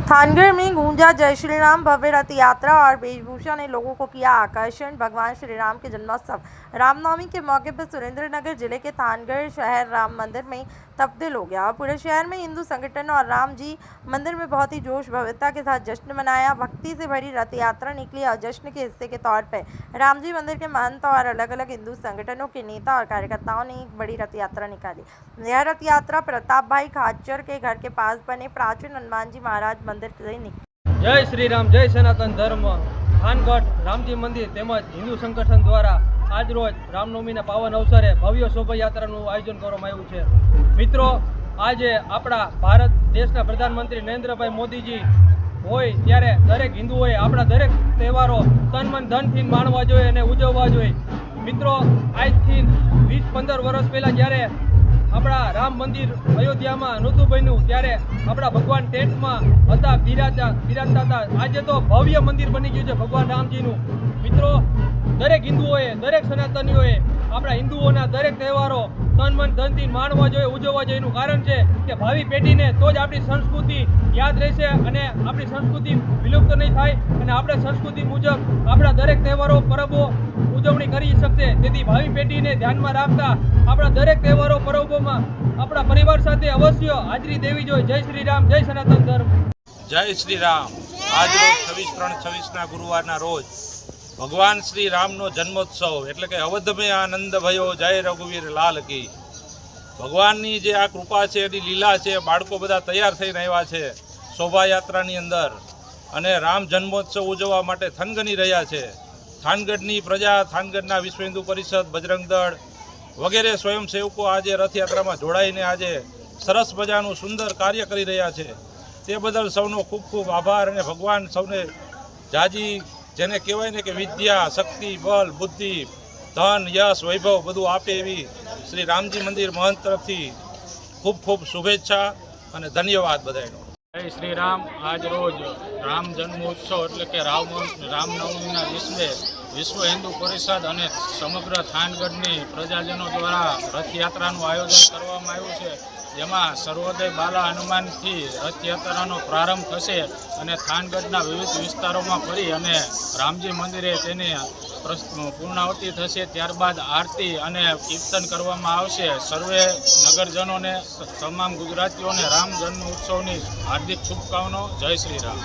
थानगढ़ में गूंजा जय श्री राम भव्य रथ यात्रा और वेशभूषा ने लोगों को किया आकर्षण। भगवान श्री राम के जन्मोत्सव रामनवमी के मौके पर सुरेंद्रनगर जिले के थानगढ़ शहर राम मंदिर में तब्दील हो गया। पूरे शहर में हिंदू संगठन और राम जी मंदिर में बहुत ही जोश भव्यता के साथ जश्न मनाया। भक्ति से भरी रथ यात्रा निकली और जश्न के हिस्से के तौर पर राम जी मंदिर के महंत और अलग अलग हिंदू संगठनों के नेता और कार्यकर्ताओं ने एक बड़ी रथ यात्रा निकाली। यह रथ यात्रा प्रताप भाई खाचर के घर के पास बने प्राचीन हनुमान जी महाराज मंदिर से निकली। जय श्री राम, जय सनातन धर्म। थानगढ़ रामजी मंदिर तेमज हिंदू संगठन द्वारा आज रोज रामनवमीना पावन अवसरे भव्य शोभायात्राનું આયોજન કરવામાં આવ્યું છે। મિત્રો, આજે આપણા ભારત દેશના પ્રધાનમંત્રી નરેન્દ્રભાઈ મોદીજી હોય ત્યારે દરેક હિન્દુઓએ આપણા દરેક તહેવારો તન મન ધનથી માણવા જોઈએ અને ઉજવવા જોઈએ। મિત્રો, આજથી 20-15 વર્ષ પહેલાં જ્યારે આપણા રામ મંદિર અયોધ્યામાં નહોતું બન્યું ત્યારે આપણા ભગવાન ટેન્ટમાં હતા, બિરાજતા હતા। આજે તો ભવ્ય મંદિર બની ગયું છે ભગવાન રામજીનું। મિત્રો, દરેક હિન્દુઓએ, દરેક સનાતનીઓએ આપણા હિન્દુઓના દરેક તહેવારો તન મન ધનથી માણવા જોઈએ, ઉજવવા જોઈએ। એનું કારણ છે કે ભાવિ પેઢીને તો જ આપણી સંસ્કૃતિ યાદ રહેશે અને આપણી સંસ્કૃતિ વિલુપ્ત નહીં થાય અને આપણે સંસ્કૃતિ મુજબ આપણા દરેક તહેવારો પરબો ઉજવણી કરી શકશે। તેથી ભાવિ પેઢીને ધ્યાનમાં રાખતા આપણા દરેક તહેવારો પરબોમાં આપણા પરિવાર સાથે અવશ્ય હાજરી દેવી જોઈએ। જય શ્રી રામ, જય સનાતન ધર્મ। जय श्री राम। आज रोज 26/3/26 गुरुवार रोज भगवान श्री रामनो जन्मोत्सव एटले के अवध में आनंद भयो जय रघुवीर लाल की। भगवाननी जे आ कृपा छे एनी लीला छे। बाळको बधा तैयार थईने आव्या छे शोभायात्रानी अंदर अने राम जन्मोत्सव उजववा माटे थनगनी रह्या छे। थानगढ़नी प्रजा, थानगढ़ना विश्व हिंदू परिषद, बजरंग दळ वगैरे स्वयंसेवको आज रथयात्रामां जोड़ाईने आज सरस मजानुं सुंदर कार्य करी रह्या छे। ते बदल सौनो खूब खूब आभार। अने भगवान सौने जाजी जेने कहेवाय ने कि विद्या, शक्ति, बल, बुद्धि, धन, यश, वैभव बधुं आपे एवी श्री रामजी मंदिर महंत तरफथी खूब खूब शुभेच्छा अने धन्यवाद बधाईनो। जय श्री राम। आज रोज राम जन्मोत्सव एटले के रामनवमीना दिवसे विश्व हिंदू परिषद अने समग्र थानगढ़नी प्रजाजनों द्वारा रथयात्रानुं आयोजन करवामां आव्युं छे। जेमां सर्वोदय बाला हनुमानथी रथयात्रानो प्रारंभ थशे अने थानगढ़ना विविध विस्तारोमां फरी अने रामजी मंदिरे तेनी पूर्णाहुति थशे। त्यारबाद आरती अने कीर्तन करवामां आवशे। सर्वे नगरजनोने, तमाम गुजरातीओने राम जन्म उत्सवनी हार्दिक शुभकामनाओ। जय श्री राम।